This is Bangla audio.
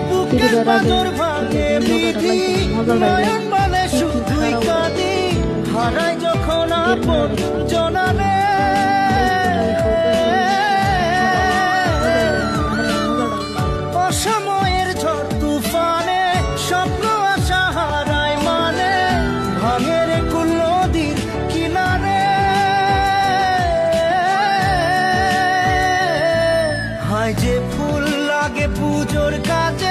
বুকের পাঁজর ভাঙে বিধি, নয়ন মানে শুধুই কাঁদি, হারাই যখন আপন জনারে। অসময়ের ঝড় তুফানে স্বপ্ন আশা হারায় মানে, ভাঙে রে কুল নদীর কিনারে। হায় যে ফুল লাগে পুজোর কাজে,